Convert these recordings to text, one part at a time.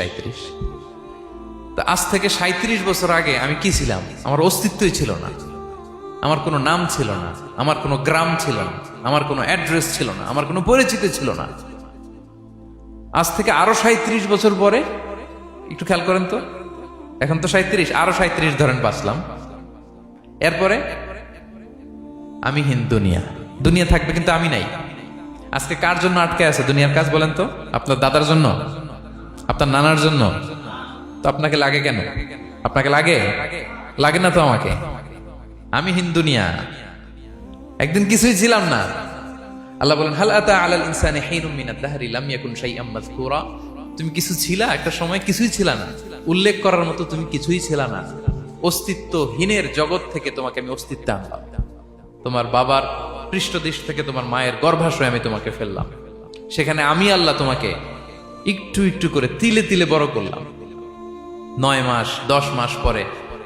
37। তো আজ থেকে 37 বছর আগে আমি কি ছিলাম? আমার অস্তিত্বই ছিল না, আমার কোনো নাম ছিল না, আমার কোনো গ্রাম ছিল না, আমার কোনো অ্যাড্রেস ছিল না, আমার কোনো পরিচিতি ছিল না। আজ থেকে আরো 37 বছর পরে একটু খেয়াল করেন তো, এখন তো 37, আরো 37 ধরেন বাঁচলাম। এরপরে আমি দুনিয়া দুনিয়া থাকবে, কিন্তু আমি নাই। আজকে কার জন্য আটকে আছে দুনিয়ার কাজ বলেন তো? আপনার দাদার জন্য, আপনার নানার জন্য? তো আপনাকে লাগে কেন? আপনাকে লাগে? লাগে না তো আমাকে। আমি দুনিয়া, একদিন কিছুই ছিলাম না। আল্লাহ বলেন, হাল আতা আলাল ইনসানি হিনুম মিনাদ দাহরি লাম ইয়াকুন শাইআম মাযকুরা। তুমি কিছু ছিলা, একটা সময় কিছুই ছিল না, উল্লেখ করার মতো তুমি কিছুই ছিল না। অস্তিত্বহীনের জগৎ থেকে তোমাকে আমি অস্তিত্ব আনলাম। তোমার বাবার পৃষ্ঠদেশ থেকে তোমার মায়ের গর্ভাশয়ে আমি তোমাকে ফেললাম। সেখানে আমি আল্লাহ তোমাকে একটু একটু করে তিলে তিলে বড় করলাম। 9 মাস 10 মাস পরে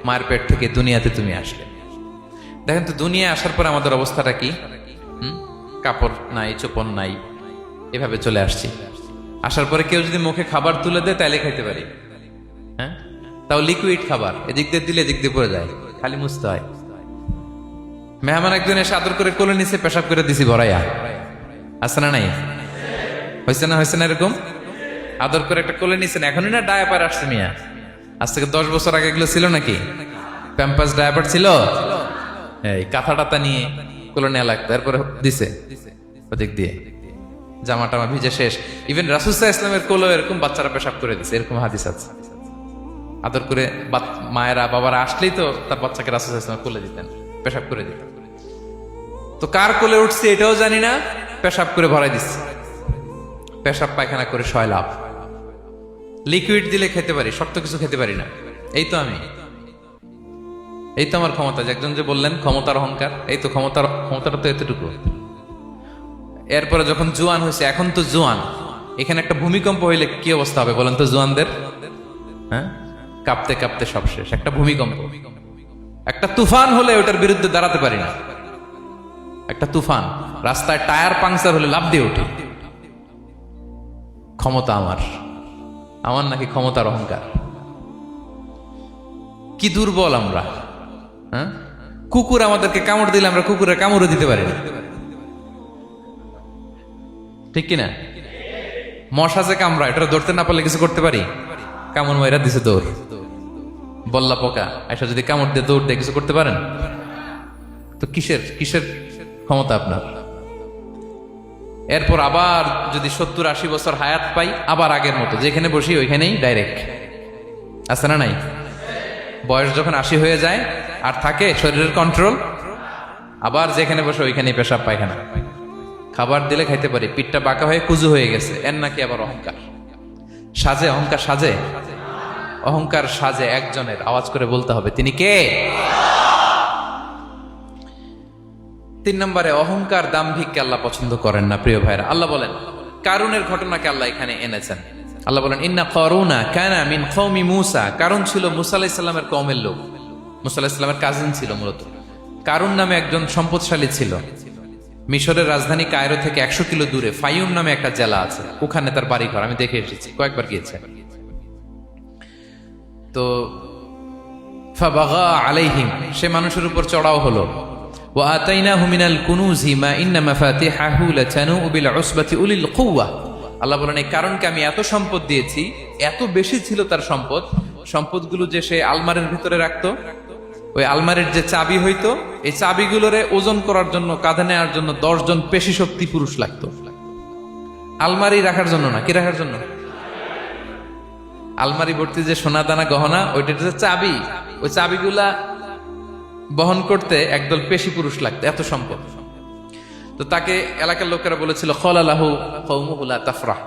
মায়ের পেট থেকে দুনিয়াতে তুমি আসলে। দেখেন তো, দুনিয়ায় আসার পরে আমাদের অবস্থাটা কি? কাপড় নাই, চোপন নাই, এভাবে চলে আসছি। আসার পরে কেউ যদি মুখে খাবার তুলে দেয় তাইলে খাইতে পারি, হ্যাঁ? তাও লিকুইড খাবার, এদিক দিয়ে দিলে এদিক দিয়ে পড়ে যায়, খালি মুছতে হয়। মেহমান একজন এসে আদর করে কোলে নিচে পেশাব করে দিছি ভরাইয়া, আছে না নাই? হয়েছে না, হয়েছে না এরকম? আদর করে একটা কোলে নিছেন, এখনই না ডায়াপার আসছে মিয়া। আজ থেকে 10 বছর আগে এগুলো ছিল নাকি? প্যাম্পাস ডায়াপার ছিল, এই কাঁথা টাতা নিয়ে কোলে নেওয়া লাগতো, এরপরে দিছে ওদিক দিয়ে, জামা টামা ভিজে শেষ। ইভেন রাসূল সাল্লাল্লাহু আলাইহি ওয়াসাল্লামের কোলেও এরকম বাচ্চারা পেশাব করে দিছে, এরকম হাদিস আছে। আদর করে মায়েরা বাবারা আসলেই তো তার বাচ্চাকে রাসূল সাল্লাল্লাহু আলাইহি ওয়াসাল্লাম কোলে দিতেন, পেশাব করে দিতেন। তো কার কোলে উঠছে এটাও জানি না, পেশাব করে ভরাই দিচ্ছে। পেশাব পায়খানা করে সয়লাভ। লিকুইড দিলে খেতে পারি, শক্ত কিছু খেতে পারি না। এই তো আমি, এই তো আমার ক্ষমতা। একজন যে বললেন ক্ষমতার অহংকার, এই তো ক্ষমতাটা তো এতটুকু। এরপরে যখন জোয়ান হয়েছে, এখন তো জোয়ান, এখানে একটা ভূমিকম্প হইলে কি অবস্থা হবে বলেন তো জোয়ানদের? হ্যাঁ, কাঁপতে কাঁপতে সব শেষ। একটা ভূমিকম্প, একটা তুফান হলে ওটার বিরুদ্ধে দাঁড়াতে পারি না। একটা তুফান, রাস্তায় টায়ার পাংচার হলে লাফ দিয়ে উঠি। ক্ষমতা আমার, আমার নাকি ক্ষমতার অহংকার? কি দুর্বল আমরা, হ্যাঁ? কুকুর আমাদেরকে কামড় দিলে আমরা কুকুরের কামড়ও দিতে পারি না, ঠিক কিনা? মশা যে কামড়া, এটা ধরতে না পারলে কিছু করতে পারি? কামড় মাইরা দিছে দৌড়। বল্লা পোকা আইসা যদি কামড় দিয়ে দৌড় দিয়ে কিছু করতে পারেন? তো কিসের কিসের ক্ষমতা আপনার? এরপর আবার যদি 70-80 বছর হায়াত পাই, আবার আগের মতো যেখানে বসি ওইখানেই ডাইরেক্ট, আছে না নাই? বয়স যখন 80 হয়ে যায় আর থাকে শরীরের কন্ট্রোল, আবার যেখানে বসে ওইখানেই পেশাব পায়খানা। খাবার দিলে খাইতে পারি, পিঠটা বাঁকা হয়ে কুজু হয়ে গেছে, এর নাকি আবার অহংকার? সাজে অহংকার, সাজে অহংকার, সাজে একজনের। আওয়াজ করে বলতে হবে, তিনি কে? 3 নম্বরে, অহংকার দাম্ভিককে আল্লাহ পছন্দ করেন না। প্রিয় ভাইরা, আল্লাহ বলেন কারুনের ঘটনাকে আল্লাহ এখানে এনেছেন। আল্লাহ বলেন, ইন্না কারুনা কানা মিন কওমি মূসা। কারুন ছিল মুসা আলাইহিস সালামের কওমের লোক, মুসা আলাইহিস সালামের কাজিন ছিল মূলত। কারুন নামে একজন সম্পদশালী ছিল। মিশরের রাজধানী কায়রো থেকে 100 কিলো দূরে ফাইয়ুম নামে একটা জেলা আছে, ওখানে তার বাড়ি ঘর। আমি দেখে এসেছি, কয়েকবার গিয়েছে। তো ফাবাগা আলাইহিম, সে মানুষের উপর চড়াও হলো। ওয়া আতাইনাহু মিনাল কুনুজি মা ইন্না মাফাতিহাহু লাতানু বিল উসবাতি উলিল কুওয়া। আল্লাহ বলেন, এই কারণকে আমি এত সম্পদ দিয়েছি, এত বেশি ছিল তার সম্পদ, সম্পদগুলো যে সে আলমারির ভিতরে রাখতো, ওই আলমারির যে চাবি হইতো, এই চাবিগুলোরে ওজন করার জন্য, কাঁধে নেওয়ার জন্য 10 জন পেশি শক্তি পুরুষ লাগতো। আলমারি রাখার জন্য না, কি রাখার জন্য? আলমারি ভর্তি যে সোনা দানা গহনা, ওইটার যে চাবি, ওই চাবিগুলা বহন করতে একদল পেশি পুরুষ লাগতো, এত সম্পদ। তো তাকে এলাকার লোকেরা বলেছিল, খলালাহু কওমুহু লা তাফরাহ,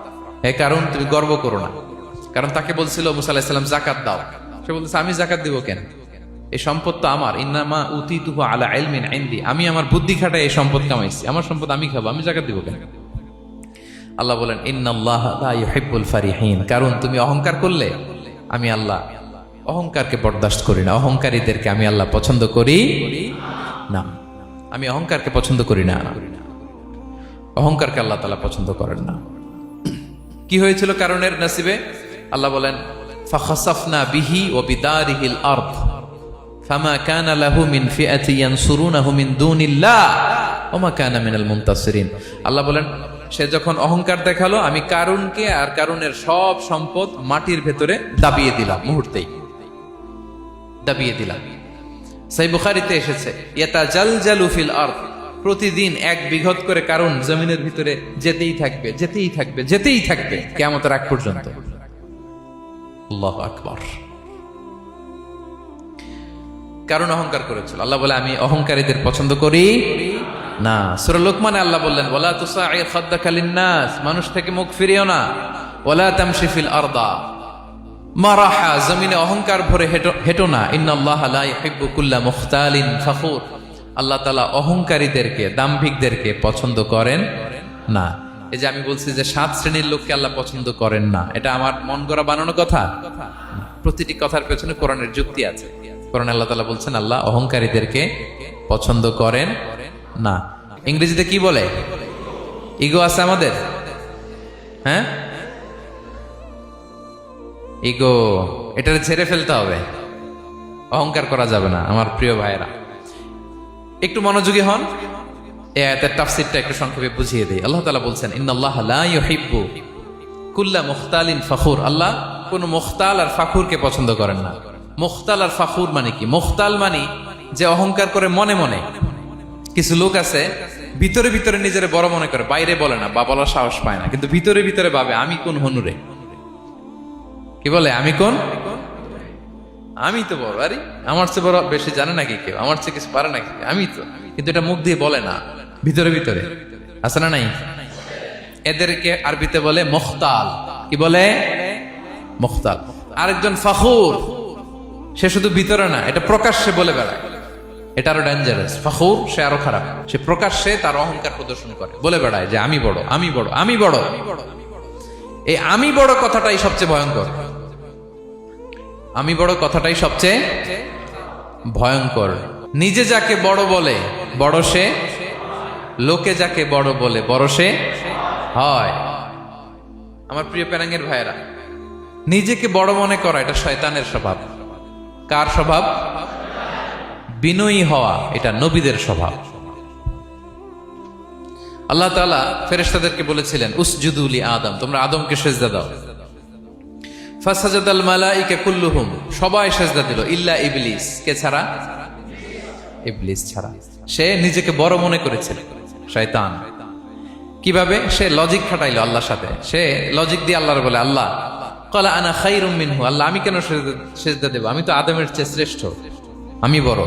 হে কারণ তুমি গর্ব করো না। কারণ তাকে বলছিল মুসা আলাইহিস সালাম যাকাত দাও। সে বলতেছে, আমি যাকাত দিব কেন? এই সম্পদ তো আমার। ইন্নামা উতিতুহু আলা ইলমিন ইনদি, আমি আমার বুদ্ধি খাটায় এই সম্পদ কামাইছি, আমার সম্পদ আমি খাবো, আমি যাকাত দিব কেন? আল্লাহ বলেন, ইন্নাল্লাহা লা ইউহিব্বুল ফারিহিন। কারণ তুমি অহংকার করলে আমি আল্লাহ অহংকারকে বরদাস্ত করি না, অহংকারীদেরকে আমি আল্লাহ পছন্দ করি না। আমি অহংকারকে পছন্দ করি না, অহংকারকে আল্লাহ তাআলা পছন্দ করেন না। কি হয়েছিল কারণের নসিবে? আল্লাহ বলেন ফাখাসাফনা বিহি ওয়া বিদারিহিল আরদ ফামা কানা লাহু মিন ফিআতি ইয়ানসুরুনাহু মিন দুনিল্লাহ ওয়া মা কানা মিনাল মুনতাসিরিন। আল্লাহ বলেন সে যখন অহংকার দেখালো আমি কারুনকে আর কারুনের সব সম্পদ মাটির ভেতরে দাবিয়ে দিলাম, মুহূর্তেই দাবিয়ে দিলাম। সহিহ বুখারীতে এসেছে ইয়াতাজালজালু ফিল আরদ, প্রতিদিন 1 বিঘত করে কারুন জমিনের ভিতরে যেতেই থাকবে যেতেই থাকবে যেতেই থাকবে কিয়ামতের আগ পর্যন্ত। আল্লাহু আকবার। কারণ অহংকার করেছিল। আল্লাহ বলে আমি অহংকারীদের পছন্দ করি না। সূরা লোকমানে আল্লাহ বললেন ওয়ালা তুসাঈর খাদ্দাকা লিন্নাস, মানুষ থেকে মুখ ফিরিও না। ওয়ালা তামশি ফিল আরদা মারাহা, জমিনে অহংকার ভরে হেঁটো না। ইন্নাল্লাহা লা ইউহিব্বু কুল্লা মুখতালিন ফখুর, আল্লাহ তাআলা অহংকারীদেরকে দাম্ভিকদেরকে পছন্দ করেন না। এই যে আমি বলছি যে 7 শ্রেণীর লোককে আল্লাহ পছন্দ করেন না, এটা আমার মন গড়া বানানো কথা। প্রতিটি কথার পেছনে কোরআনের যুক্তি আছে। কোরআনে আল্লাহ তাআলা বলছেন আল্লাহ অহংকারীদেরকে পছন্দ করেন না। ইংরেজিতে কি বলে? ইগো আছে আমাদের, হ্যাঁ ইগো, এটা ছেড়ে ফেলতে হবে, অহংকার করা যাবে না। আমার প্রিয় ভাইয়েরা একটু মনোযোগী হন, এই আয়াতের তাফসীরটা একটু সংক্ষেপে বুঝিয়ে দেই। আল্লাহ তাআলা বলছেন ইন্নাল্লাহা লা ইউহিব্বু কুল্লা মুখতালিন ফখুর, আল্লাহ কোন মুখতাল আর ফাখুরকে পছন্দ করেন না। মুখতাল আর ফাখুর মানে কি? মুখতাল মানে যে অহংকার করে মনে মনে। কিছু লোক আছে ভিতরে ভিতরে নিজের বড় মনে করে, বাইরে বলে না বা বলার সাহস পায় না, কিন্তু ভিতরে ভিতরে ভাবে আমি কোন হনুরে, কি বলে আমি কোন, আমি তো বড়, আরে আমার চেয়ে বড় বেশি জানে নাকি কেউ, আমার চেয়ে কিছু পারে নাকি, আমি তো, কিন্তু এটা মুখ দিয়ে বলে না, ভিতরে ভিতরে আছে না নাই? এদেরকে আরবিতে বলে মুখতাল। কি বলে? মুখতাল। আরেকজন ফাখুর, সে শুধু ভিতরে না, এটা প্রকাশ্যে বলে বেড়ায়, এটা আরো ডেঞ্জারাস। ফাখুর সে আরো খারাপ, সে প্রকাশ্যে তার অহংকার প্রদর্শন করে, বলে বেড়ায় যে আমি বড় আমি বড় আমি বড়। এই আমি বড় কথাটাই সবচেয়ে ভয়ঙ্কর। আমি বড় কথাটাই সবচেয়ে ভয়ঙ্কর। নিজে যাকে বড় বলে বড় সে, লোকে যাকে বড় বলে বড় সে হয়। আমার প্রিয় পেনাঙ্গের ভাইয়েরা, নিজেকে বড় মনে করা এটা শয়তানের স্বভাব। কার স্বভাব? বিনয়ী হওয়া এটা নবীদের স্বভাব। আল্লাহ তাআলা ফেরেশতাদেরকে বলেছিলেন উসজুদু লি আদম, তোমরা আদমকে সিজদা দাও। ফাসাজাদাল মালাইকা কুল্লুহুম, সবাই সিজদা দিল ইল্লা ইবলিস, কে ছাড়া? ইবলিস ছাড়া। সে নিজেকে বড় মনে করেছিল, শয়তান। কিভাবে? সে লজিক খাটাইলো আল্লাহর সাথে। সে লজিক দিয়ে আল্লাহর বলে আল্লাহ ক্বালা আনা খায়রুম মিনহু, আল্লাহ আমি কেন সিজদা দেব, আমি তো আদমের চেয়ে শ্রেষ্ঠ, আমি বড়।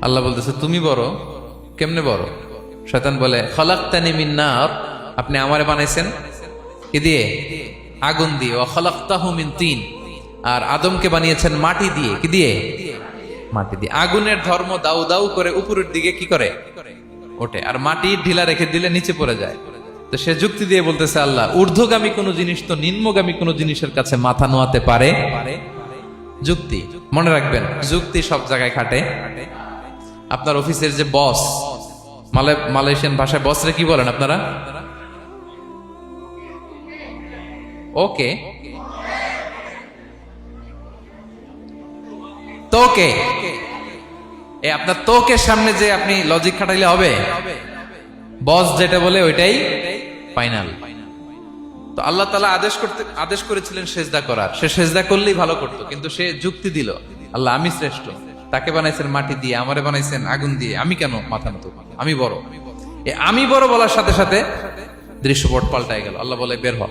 আল্লাহ বলতেছে তুমি বড়, কেমনে বড়? শয়তান বলে খলাকতানি মিন নার, আপনি আমারে বানাইছেন কি দিয়ে? আগুন দিয়ে। ওয়া খলাকতাহু মিন তিন, আর আদমকে বানিয়েছেন মাটি দিয়ে। কি দিয়ে? মাটি দিয়ে। আগুনের ধর্ম দাউ দাউ করে উপরের দিকে কি করে? ওঠে, আর মাটি ঢিলা রেখে দিলে নিচে পড়ে যায়। তো সে যুক্তি দিয়ে বলতেছে আল্লাহ ঊর্ধ্বগামী কোন জিনিস তো নিম্নগামী কোন জিনিসের কাছে মাথা নোয়াতে পারে? যুক্তি, মনে রাখবেন যুক্তি সব জায়গায় খাটে। আপনার অফিসের যে বস, মালয়েশিয়ান ভাষায় বসরে কি বলেন আপনারা? ওকে, তোকে। আপনার তোকে সামনে যে আপনি লজিক খাটাইলে হবে? বস যেটা বলে ওইটাই ফাইনাল। তো আল্লাহ তাআলা আদেশ করেছিলেন সেজদা করার। সে সেজদা করলেই ভালো করতো, কিন্তু সে যুক্তি দিল আল্লাহ আমি শ্রেষ্ঠ, তাকে বানাইছেন মাটি দিয়ে, আমারে বানাইছেন আগুন দিয়ে, আমি কেন মাথা নত, আমি বড়। আমি বড় বলার সাথে সাথে দৃশ্যপট পাল্টাই গেল। আল্লাহ বলে বের হ,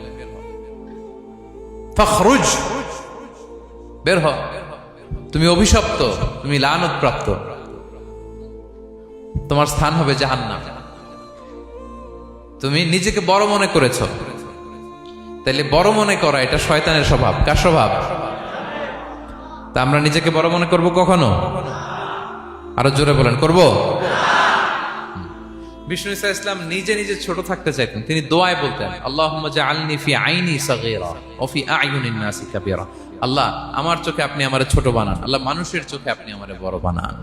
ফখরুজ, বের হ, তুমি অভিশপ্ত, তুমি লানত প্রাপ্ত, তোমার স্থান হবে জাহান্নাম। তুমি নিজেকে বড় মনে করেছো, তাইলে বড় মনে করা এটা শয়তানের স্বভাব। কার স্বভাব? তা আমরা নিজেকে বড় মনে করব কখনো? আরো জোরে বলেন, করব? বিষ্ণু ঈসা ইসলাম নিজে নিজে ছোট থাকতে চাইতেন। তিনি দোয়ায় বলতেন আল্লাহুম্মা জাআলনি ফি আইনি সাগীরা ওয়া ফি আ'য়ুনিন নাসি কাবীরা, আল্লাহ আমার চোখে আপনি আমারে ছোট বানান, আল্লাহ মানুষের চোখে আপনি আমারে বড় বানান।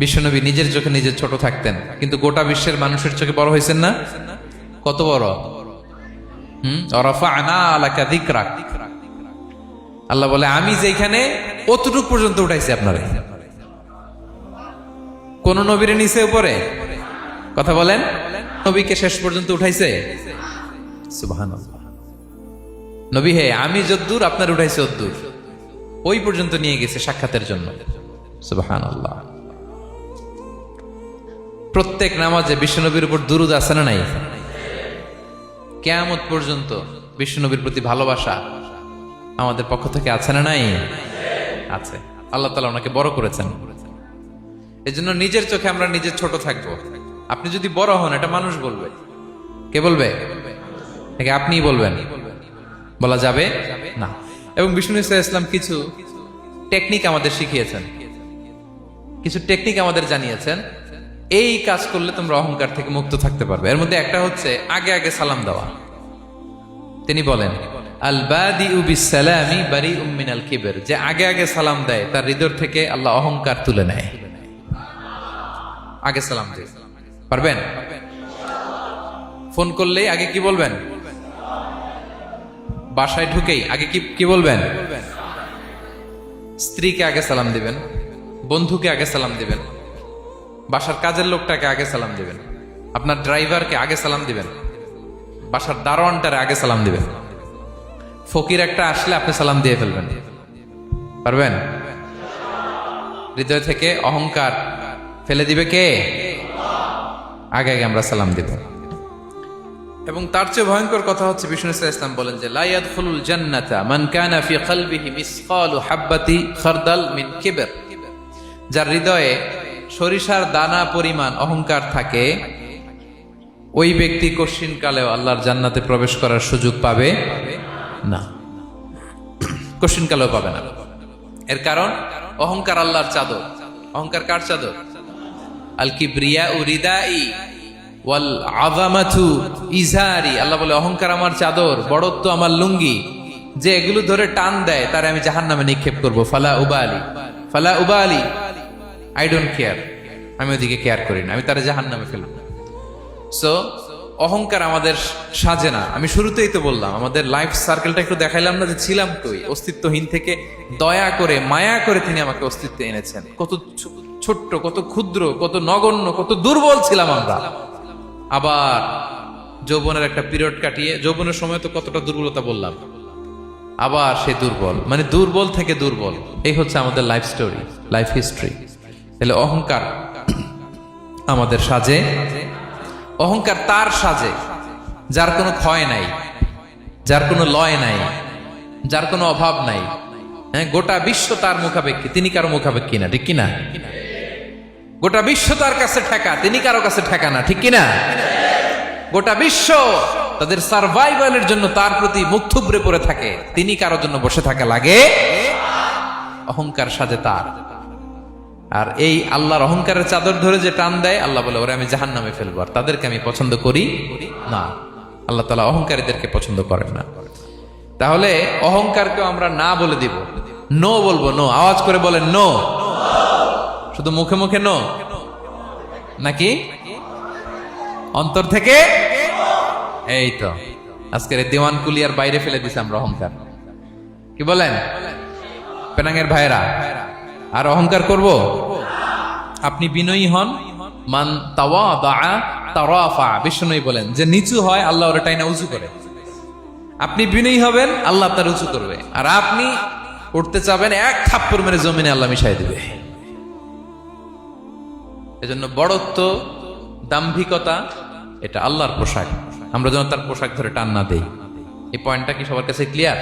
বিশ্বনবী নিজের চোখে নিজের ছোট থাকতেন, কিন্তু গোটা বিশ্বের মানুষের চোখে বড় হয়েছেন না? কত বড়? ওয়ারাফা'না লাকা যিকরাক। আল্লাহ বলে আমি যেখানে অতটুক পর্যন্ত উঠাইছি আপনারে। কোন নবীরে নিচে উপরে? কথা বলেন, নবীকে শেষ পর্যন্ত উঠাইছে? সুবহানাল্লাহ। নবী হে, আমি যদ্দূর আপনার উঠাইছে অদ্দূর, ওই পর্যন্ত নিয়ে গেছে সাক্ষাতের জন্য। সুবহানাল্লাহ। প্রত্যেক নামাজে বিশ্বনবীর উপর দুরূদ আছে না নাই? কিয়ামত পর্যন্ত বিশ্বনবীর প্রতি ভালোবাসা আমাদের পক্ষ থেকে আছে না নাই? আছে। আল্লাহ তাআলা ওনাকে বড় করেছেন। এজন্য নিজের চোখে আমরা নিজে ছোট থাকবো। আপনি যদি বড় হন, এটা মানুষ বলবে। কে বলবে? নাকি আপনিই বলবেন? বলা যাবে না। এবং বিষ্ণু ইসলাম কিছু টেকনিক আমাদের শিখিয়েছেন, কিছু টেকনিক আমাদের জানিয়েছেন। এই কাজ করলে তোমরা অহংকার থেকে মুক্ত থাকতে পারবে। এর মধ্যে একটা হচ্ছে আগে আগে সালাম দেওয়া। তিনি বলেন, আল বাদিউ বিসসালামি বারিউম মিনাল কিবর, যে আগে আগে সালাম দেয় তার হৃদয় থেকে আল্লাহ অহংকার তুলে নেয়। আগে সালাম দিয়ে পারবেন? ফোন করলেই আগে কি বলবেন? বাসায় ঢুকেই আগে কি বলবেন? স্ত্রীকে আগে সালাম দিবেন, বন্ধুকে আগে সালাম দিবেন, বাসার কাজের লোকটাকে আগে সালাম দিবেন, আপনার ড্রাইভারকে আগে সালাম দিবেন, বাসার দারোয়ানটারে আগে সালাম দিবেন। ফকির একটা আসলে আপনি সালাম দিয়ে ফেলবেন। পারবেন? হৃদয় থেকে অহংকার ফেলে দিবে কে? আগে আগে আমরা সালাম দিব। এবং তার চেয়ে ভয়ঙ্কর কথা হচ্ছে, বিষ্ণু ইসলাম বলেন যে লা ইয়াদখুলুল জান্নাতা মান কানা ফি কলবিহি মিসকালু হাববাতি খারদাল মিন কিবর, যার হৃদয়ে সরিষার দানা পরিমাণ অহংকার থাকে, ওই ব্যক্তি কশিনকালেও আল্লাহর জান্নাতে প্রবেশ করার সুযোগ পাবে না। কশিনকালেও পাবে না। এর কারণ অহংকার আল্লাহর চাদর। অহংকার কার চাদর? আল কিবরিয়া রিদাই ওয়াল আযামাতু ইজারি। আল্লাহ বলে অহংকার আমার চাদর, বড়ত্ব আমার লুঙ্গি। যে এগুলো ধরে টান দেয় তারে আমি জাহান্নামে নিক্ষেপ করব। ফালা উবালি, আই ডোন্ট কেয়ার। আমি ওদিকে কেয়ার করি না, আমি তারে জাহান্নামে ফেলব। সো অহংকার আমাদের সাজে না। আমি শুরুতেই তো বললাম, আমাদের লাইফ সার্কেলটা একটু দেখাইলাম না যে ছিলাম কই। অস্তিত্বহীন থেকে দয়া করে মায়া করে তিনি আমাকে অস্তিত্বে এনেছেন। কত ছোট্ট, কত ক্ষুদ্র, কত নগণ্য, কত দুর্বল ছিলাম আমরা। আবার যৌবনের একটা পিরিয়ড কাটিয়ে, যৌবনের সময় তো কতটা দুর্বলতা বললাম, আবার সে দুর্বল, মানে দুর্বল থেকে দুর্বল। এই হচ্ছে আমাদের লাইফ স্টোরি, লাইফ হিস্ট্রি। তাহলে অহংকার আমাদের সাজে। অহংকার তার সাজে যার কোনো ক্ষয় নাই, যার কোনো লয় নাই, যার কোনো অভাব নাই। হ্যাঁ, গোটা বিশ্ব তার মুখাপেক্ষী, তিনি কারো মুখাপেক্ষী না, ঠিক কিনা? গোটা বিশ্ব তার কাছে ঠেকা, তিনি কারো কাছে ঠেকা না, ঠিক কিনা? গোটা বিশ্ব তাদের সার্ভাইভালের জন্য তার প্রতি মুখ থুবড়ে পড়ে থাকে, তিনি কারোর জন্য বসে থাকা লাগে। অহংকার সাজে তার। আর এই আল্লাহর অহংকারের চাদর ধরে যে টান দেয়, আল্লাহ বলে ওরা আমি জাহান্নামে ফেলবো, আর তাদেরকে আমি পছন্দ করি না। আল্লাহ তাআলা অহংকারীদেরকে পছন্দ করেন না। তাহলে অহংকারকেও আমরা না বলে দিব, নো বলবো। নো, আওয়াজ করে বলেন নো। শুধু মুখে মুখে নো নাকি অন্তর থেকে? এই তো আজকের দিওয়ান কুলিয়ার বাইরে ফেলে দিছে আমরা অহংকার। কি বলেন পেনাঙ্গের ভাইরা? আর অহংকার করব? আপনি বিনয়ী হন। মান তাওয়াদা তারাফা। বিষ্ণু বলেন যে নিচু হয় আল্লাহ ওর টাইনা উঁচু করে। আপনি বিনয়ী হবেন, আল্লাহ তার উঁচু করবে। আর আপনি উঠতে চাবেন, এক থাপ্পড় মেরে জমিনে আল্লাহ মিশাই দিবে। এজন্য বড়ত্ব, দাম্ভিকতা এটা আল্লাহর পোশাক। আমরা যেন তার পোশাক ধরে টান না দেই। এই পয়েন্টটা কি সবার কাছে ক্লিয়ার?